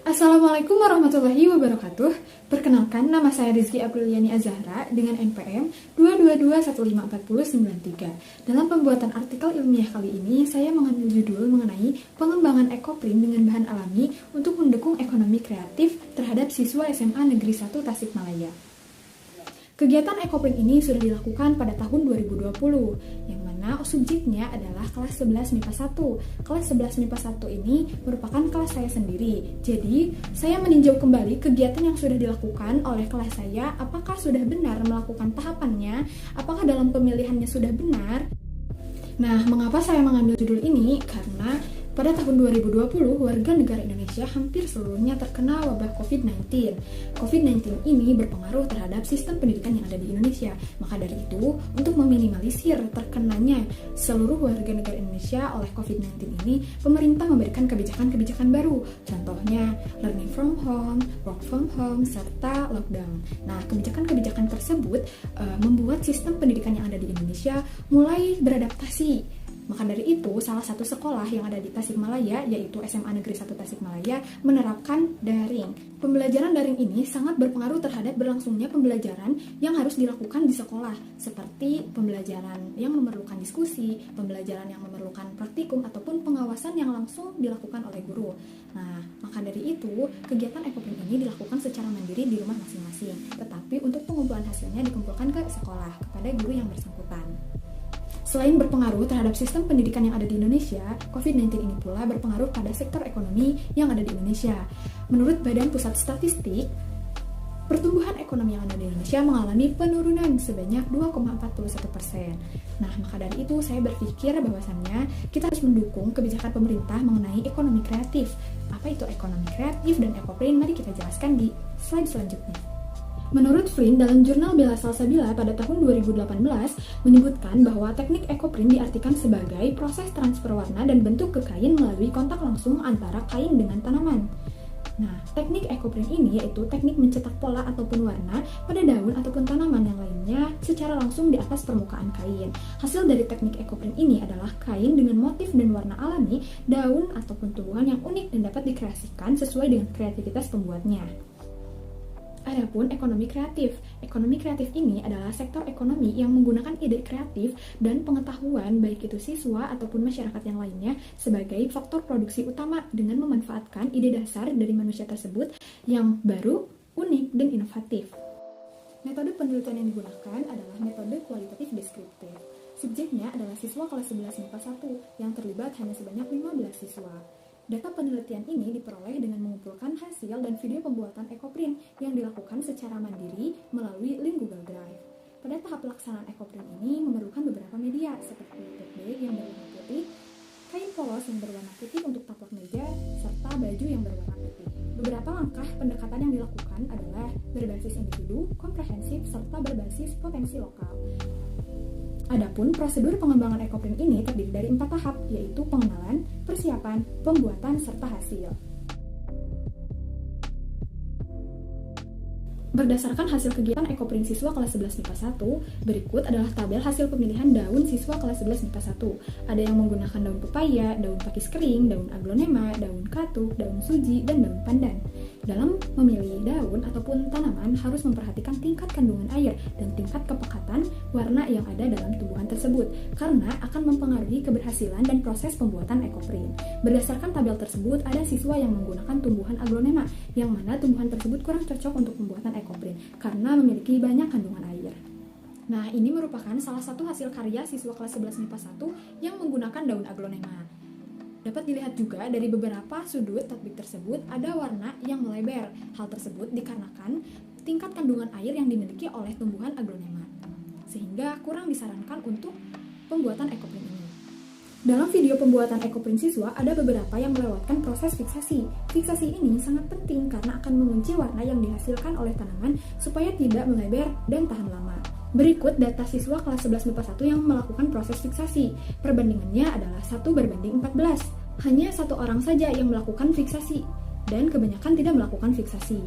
Assalamualaikum warahmatullahi wabarakatuh. Perkenalkan, nama saya Rizky Apriliani Azahra dengan NPM 222154093. Dalam pembuatan artikel ilmiah kali ini, saya mengambil judul mengenai pengembangan ekoprint dengan bahan alami untuk mendukung ekonomi kreatif terhadap siswa SMA Negeri 1 Tasikmalaya. Kegiatan ekoprint ini sudah dilakukan pada tahun 2020, yang mana subjeknya adalah kelas 11 MIPA 1. Kelas 11 MIPA 1 ini merupakan kelas saya sendiri. Jadi, saya meninjau kembali kegiatan yang sudah dilakukan oleh kelas saya, apakah sudah benar melakukan tahapannya, apakah dalam pemilihannya sudah benar. Nah, mengapa saya mengambil judul ini? Karena pada tahun 2020, warga negara Indonesia hampir seluruhnya terkena wabah COVID-19. COVID-19 ini berpengaruh terhadap sistem pendidikan yang ada di Indonesia. Maka dari itu, untuk meminimalisir terkenanya seluruh warga negara Indonesia oleh COVID-19 ini, pemerintah memberikan kebijakan-kebijakan baru. Contohnya, learning from home, work from home, serta lockdown. Nah, kebijakan-kebijakan tersebut membuat sistem pendidikan yang ada di Indonesia mulai beradaptasi. Maka dari itu, salah satu sekolah yang ada di Tasikmalaya, yaitu SMA Negeri 1 Tasikmalaya, menerapkan daring. Pembelajaran daring ini sangat berpengaruh terhadap berlangsungnya pembelajaran yang harus dilakukan di sekolah, seperti pembelajaran yang memerlukan diskusi, pembelajaran yang memerlukan praktikum, ataupun pengawasan yang langsung dilakukan oleh guru. Nah, maka dari itu, kegiatan ekoprint ini dilakukan secara mandiri di rumah masing-masing, tetapi untuk pengumpulan hasilnya dikumpulkan ke sekolah, kepada guru yang bersangkutan. Selain berpengaruh terhadap sistem pendidikan yang ada di Indonesia, COVID-19 ini pula berpengaruh pada sektor ekonomi yang ada di Indonesia. Menurut Badan Pusat Statistik, pertumbuhan ekonomi yang ada di Indonesia mengalami penurunan sebanyak 2,41%. Nah, maka dari itu saya berpikir bahwasannya kita harus mendukung kebijakan pemerintah mengenai ekonomi kreatif. Apa itu ekonomi kreatif dan ekoprint? Mari kita jelaskan di slide selanjutnya. Menurut Flynn, dalam jurnal Bella Salsabila pada tahun 2018 menyebutkan bahwa teknik ekoprint diartikan sebagai proses transfer warna dan bentuk ke kain melalui kontak langsung antara kain dengan tanaman. Nah, teknik ekoprint ini yaitu teknik mencetak pola ataupun warna pada daun ataupun tanaman yang lainnya secara langsung di atas permukaan kain. Hasil dari teknik ekoprint ini adalah kain dengan motif dan warna alami, daun ataupun tumbuhan yang unik dan dapat dikreasikan sesuai dengan kreativitas pembuatnya. Adapun ekonomi kreatif. Ekonomi kreatif ini adalah sektor ekonomi yang menggunakan ide kreatif dan pengetahuan baik itu siswa ataupun masyarakat yang lainnya sebagai faktor produksi utama dengan memanfaatkan ide dasar dari manusia tersebut yang baru, unik, dan inovatif. Metode penelitian yang digunakan adalah metode kualitatif deskriptif. Subjeknya adalah siswa kelas 11 MIPA 1 yang terlibat hanya sebanyak 15 siswa. Data penelitian ini diperoleh dengan mengumpulkan hasil dan video pembuatan ekoprint yang dilakukan secara mandiri melalui link Google Drive. Pada tahap pelaksanaan ekoprint ini memerlukan beberapa media seperti tote yang berwarna putih, kain polos yang berwarna putih untuk taplak meja, serta baju yang berwarna putih. Beberapa langkah pendekatan yang dilakukan adalah berbasis individu, komprehensif, serta berbasis potensi lokal. Adapun prosedur pengembangan ekoprint ini terdiri dari 4 tahap, yaitu pengenalan, persiapan, pembuatan, serta hasil. Berdasarkan hasil kegiatan ekoprint siswa kelas 11 MIPA 1, berikut adalah tabel hasil pemilihan daun siswa kelas 11 MIPA 1. Ada yang menggunakan daun pepaya, daun pakis kering, daun aglonema, daun katuk, daun suji, dan daun pandan. Dalam memilih daun ataupun tanaman harus memperhatikan tingkat kandungan air dan tingkat kepekatan warna yang ada dalam tumbuhan tersebut, karena akan mempengaruhi keberhasilan dan proses pembuatan ekoprint. Berdasarkan tabel tersebut, ada siswa yang menggunakan tumbuhan aglonema, yang mana tumbuhan tersebut kurang cocok untuk pembuatan ekoprint karena memiliki banyak kandungan air. Nah, ini merupakan salah satu hasil karya siswa kelas 11 MIPA 1 yang menggunakan daun aglonema. Dapat dilihat juga dari beberapa sudut tatbik tersebut ada warna yang melebar. Hal tersebut dikarenakan tingkat kandungan air yang dimiliki oleh tumbuhan aglonema, sehingga kurang disarankan untuk pembuatan ekoprint ini. Dalam video pembuatan ekoprint siswa, ada beberapa yang melewatkan proses fiksasi. Fiksasi ini sangat penting karena akan mengunci warna yang dihasilkan oleh tanaman supaya tidak melebar dan tahan lama. Berikut data siswa kelas 11 MIPA 1 yang melakukan proses fiksasi. Perbandingannya adalah 1:14. Hanya 1 orang saja yang melakukan fiksasi, dan kebanyakan tidak melakukan fiksasi.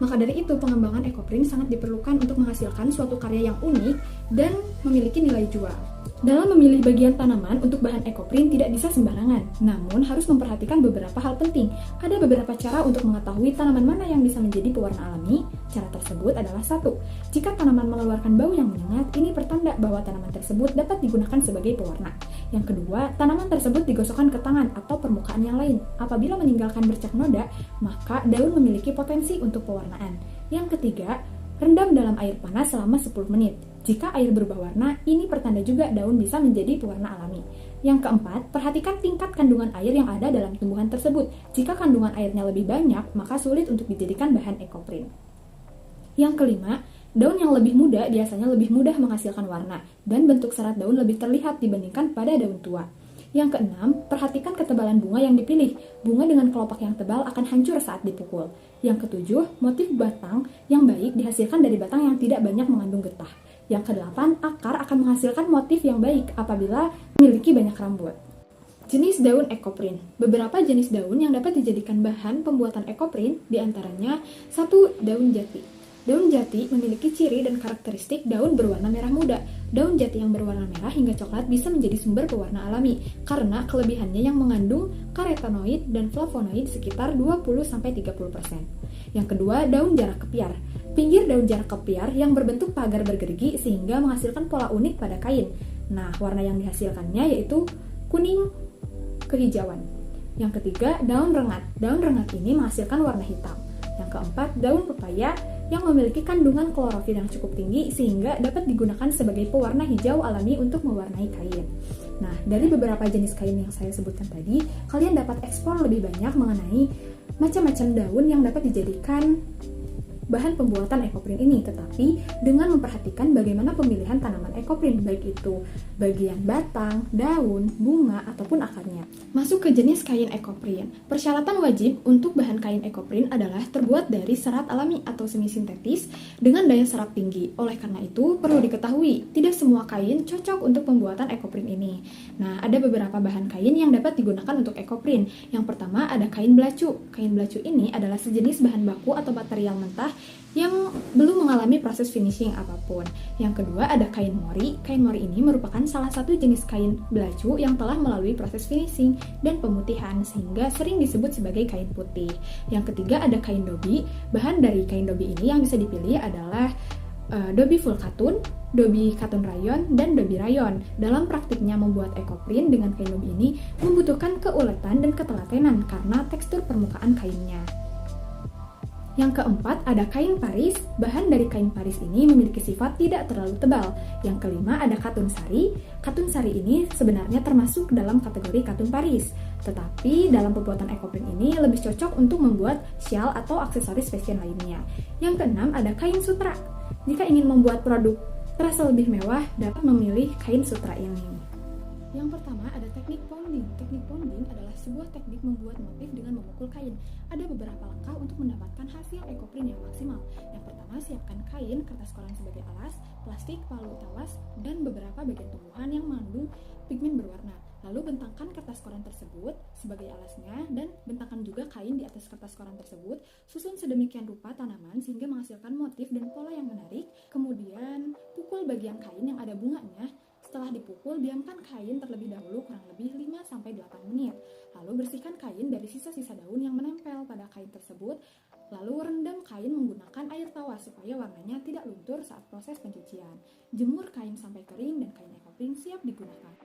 Maka dari itu, pengembangan ekoprint sangat diperlukan untuk menghasilkan suatu karya yang unik dan memiliki nilai jual. Dalam memilih bagian tanaman untuk bahan ekoprint tidak bisa sembarangan, namun harus memperhatikan beberapa hal penting. Ada beberapa cara untuk mengetahui tanaman mana yang bisa menjadi pewarna alami. Cara tersebut adalah satu, jika tanaman mengeluarkan bau yang menyengat, ini pertanda bahwa tanaman tersebut dapat digunakan sebagai pewarna. Yang kedua, tanaman tersebut digosokkan ke tangan atau permukaan yang lain. Apabila meninggalkan bercak noda, maka daun memiliki potensi untuk pewarnaan. Yang ketiga, rendam dalam air panas selama 10 menit. Jika air berubah warna, ini pertanda juga daun bisa menjadi pewarna alami. Yang keempat, perhatikan tingkat kandungan air yang ada dalam tumbuhan tersebut. Jika kandungan airnya lebih banyak, maka sulit untuk dijadikan bahan ekoprint. Yang kelima, daun yang lebih muda biasanya lebih mudah menghasilkan warna, dan bentuk serat daun lebih terlihat dibandingkan pada daun tua. Yang keenam, perhatikan ketebalan bunga yang dipilih. Bunga dengan kelopak yang tebal akan hancur saat dipukul. Yang ketujuh, motif batang yang baik dihasilkan dari batang yang tidak banyak mengandung getah. Yang kedelapan, akar akan menghasilkan motif yang baik apabila memiliki banyak rambut. Jenis daun ekoprint. Beberapa jenis daun yang dapat dijadikan bahan pembuatan ekoprint diantaranya 1. Daun jati. Daun jati memiliki ciri dan karakteristik daun berwarna merah muda. Daun jati yang berwarna merah hingga coklat bisa menjadi sumber pewarna alami karena kelebihannya yang mengandung karotenoid dan flavonoid sekitar 20-30%. Yang kedua, daun jarak kepiar. Pinggir daun jarak kepiar yang berbentuk pagar bergerigi sehingga menghasilkan pola unik pada kain. Nah, warna yang dihasilkannya yaitu kuning kehijauan. Yang ketiga, daun rengat. Daun rengat ini menghasilkan warna hitam. Yang keempat, daun pepaya yang memiliki kandungan klorofil yang cukup tinggi sehingga dapat digunakan sebagai pewarna hijau alami untuk mewarnai kain. Nah, dari beberapa jenis kain yang saya sebutkan tadi, kalian dapat eksplor lebih banyak mengenai macam-macam daun yang dapat dijadikan bahan pembuatan ekoprint ini, tetapi dengan memperhatikan bagaimana pemilihan tanaman ekoprint, baik itu bagian batang, daun, bunga, ataupun akarnya. Masuk ke jenis kain ekoprint. Persyaratan wajib untuk bahan kain ekoprint adalah terbuat dari serat alami atau semi-sintetis dengan daya serap tinggi. Oleh karena itu, perlu diketahui, tidak semua kain cocok untuk pembuatan ekoprint ini. Nah, ada beberapa bahan kain yang dapat digunakan untuk ekoprint. Yang pertama ada kain belacu. Kain belacu ini adalah sejenis bahan baku atau material mentah yang belum mengalami proses finishing apapun. Yang kedua ada kain mori. Kain mori ini merupakan salah satu jenis kain belacu yang telah melalui proses finishing dan pemutihan sehingga sering disebut sebagai kain putih. Yang ketiga ada kain dobi. Bahan dari kain dobi ini yang bisa dipilih adalah dobi full katun, dobi katun rayon, dan dobi rayon. Dalam praktiknya membuat ekoprint dengan kain dobi ini membutuhkan keuletan dan ketelatenan karena tekstur permukaan kainnya. Yang keempat ada kain Paris. Bahan dari kain Paris ini memiliki sifat tidak terlalu tebal. Yang kelima ada katun sari. Katun sari ini sebenarnya termasuk dalam kategori katun Paris. Tetapi dalam pembuatan ekoprint ini lebih cocok untuk membuat shawl atau aksesoris fashion lainnya. Yang keenam ada kain sutra. Jika ingin membuat produk terasa lebih mewah, dapat memilih kain sutra ini. Yang pertama ada teknik ponding. Teknik ponding adalah sebuah teknik membuat motif dengan memukul kain. Ada beberapa langkah untuk mendapatkan hasil ekoprint yang maksimal. Yang pertama, siapkan kain, kertas koran sebagai alas, plastik, palu tawas, dan beberapa bagian tumbuhan yang mengandung pigmen berwarna. Lalu bentangkan kertas koran tersebut sebagai alasnya dan bentangkan juga kain di atas kertas koran tersebut. Susun sedemikian rupa tanaman sehingga menghasilkan motif dan pola yang menarik. Kemudian pukul bagian kain yang ada bunganya. Setelah dipukul, diamkan kain terlebih dahulu kurang lebih 5-8 menit. Lalu bersihkan kain dari sisa-sisa daun yang menempel pada kain tersebut. Lalu rendam kain menggunakan air tawas supaya warnanya tidak luntur saat proses pencucian. Jemur kain sampai kering dan kain ekoprint siap digunakan.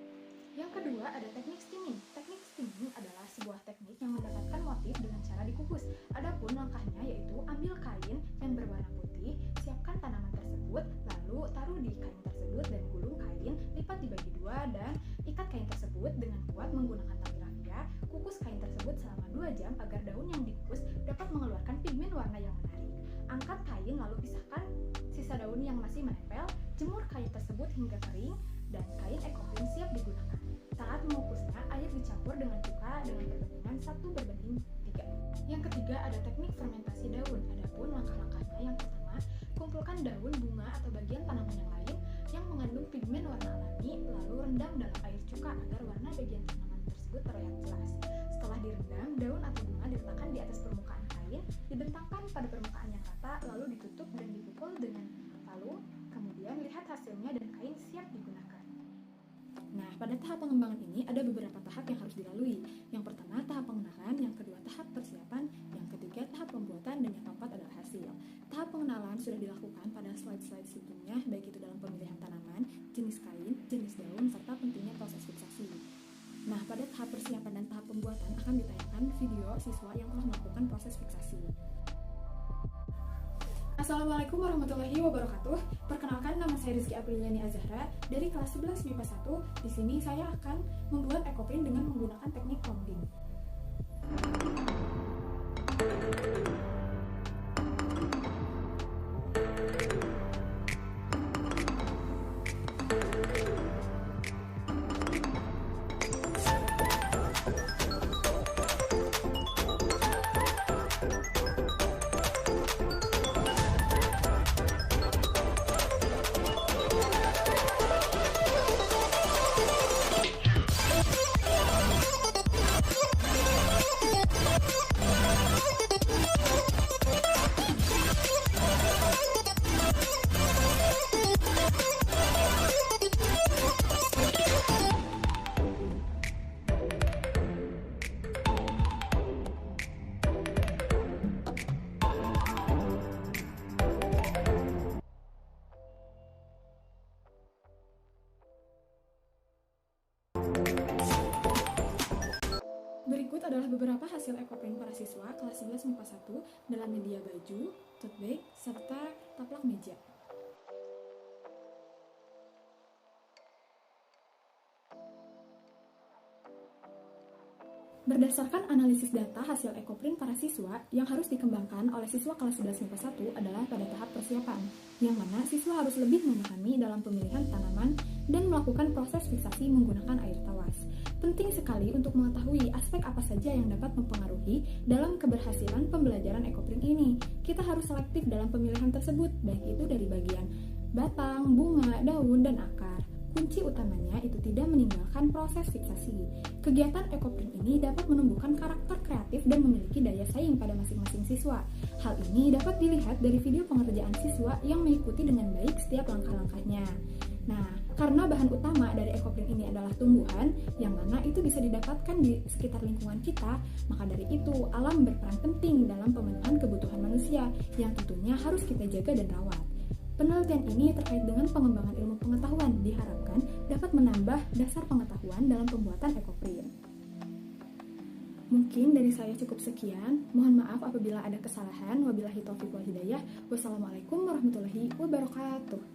Yang kedua ada teknik steaming. Teknik steaming adalah sebuah teknik yang mendapatkan motif dengan cara dikukus. Adapun langkahnya yaitu ambil kain yang berwarna putih, siapkan tanaman tersebut, lalu taruh di kain tersebut dan gulung kain, lipat dibagi dua dan ikat kain tersebut dengan kuat menggunakan tali rafia. Kukus kain tersebut selama 2 jam agar daun yang dikukus dapat mengeluarkan pigmen warna yang menarik. Angkat kain lalu pisahkan sisa daun yang masih menempel, jemur kain tersebut hingga kering dan kain ekoprint siap digunakan. Saat mengukusnya, air dicampur dengan cuka dengan perbandingan 1:3. Yang ketiga ada teknik fermentasi daun. Adapun langkah-langkahnya yang pertama, kumpulkan daun, bunga atau bagian tanaman yang lain yang mengandung pigmen warna alami, lalu rendam dalam air cuka agar warna bagian tanaman tersebut terlihat jelas. Setelah direndam, daun atau bunga diletakkan di atas permukaan kain, dibentangkan pada permukaan yang rata, lalu ditutup dan dipukul dengan palu. Kemudian lihat hasilnya dan kain siap digunakan. Nah, pada tahap pengembangan ini ada beberapa tahap yang harus dilalui. Yang pertama, tahap pengenalan, yang kedua, tahap persiapan, yang ketiga, tahap pembuatan, dan yang keempat adalah hasil. Tahap pengenalan sudah dilakukan pada slide-slide sebelumnya, baik itu dalam pemilihan tanaman, jenis kain, jenis daun, serta pentingnya proses fiksasi. Nah, pada tahap persiapan dan tahap pembuatan akan ditayangkan video siswa yang telah melakukan proses fiksasi. Assalamualaikum warahmatullahi wabarakatuh. Perkenalkan, nama saya Rizky Apriliani Azahra dari kelas 11 MIPA 1. Di sini saya akan membuat ekoprint dengan menggunakan teknik rounding. Berikut adalah beberapa hasil ekoprint para siswa kelas 11 MIPA 1 dalam media baju, tote bag, serta taplak meja. Berdasarkan analisis data hasil ekoprint para siswa, yang harus dikembangkan oleh siswa kelas 11 MIPA 1 adalah pada tahap persiapan, yang mana siswa harus lebih memahami dalam pemilihan tanaman dan melakukan proses fiksasi menggunakan air tawas. Penting sekali untuk mengetahui aspek apa saja yang dapat mempengaruhi dalam keberhasilan pembelajaran ekoprint ini. Kita harus selektif dalam pemilihan tersebut, baik itu dari bagian batang, bunga, daun, dan akar. Kunci utamanya itu tidak meninggalkan proses fiksasi. Kegiatan ekoprint ini dapat menumbuhkan karakter kreatif dan memiliki daya saing pada masing-masing siswa. Hal ini dapat dilihat dari video pengerjaan siswa yang mengikuti dengan baik setiap langkah-langkahnya. Nah, karena bahan utama dari ekoprint ini adalah tumbuhan, yang mana itu bisa didapatkan di sekitar lingkungan kita, maka dari itu alam berperan penting dalam pemenuhan kebutuhan manusia, yang tentunya harus kita jaga dan rawat. Penelitian ini terkait dengan pengembangan ilmu pengetahuan diharapkan dapat menambah dasar pengetahuan dalam pembuatan ekoprint. Mungkin dari saya cukup sekian. Mohon maaf apabila ada kesalahan. Wabillahi taufiq wal hidayah. Wassalamualaikum warahmatullahi wabarakatuh.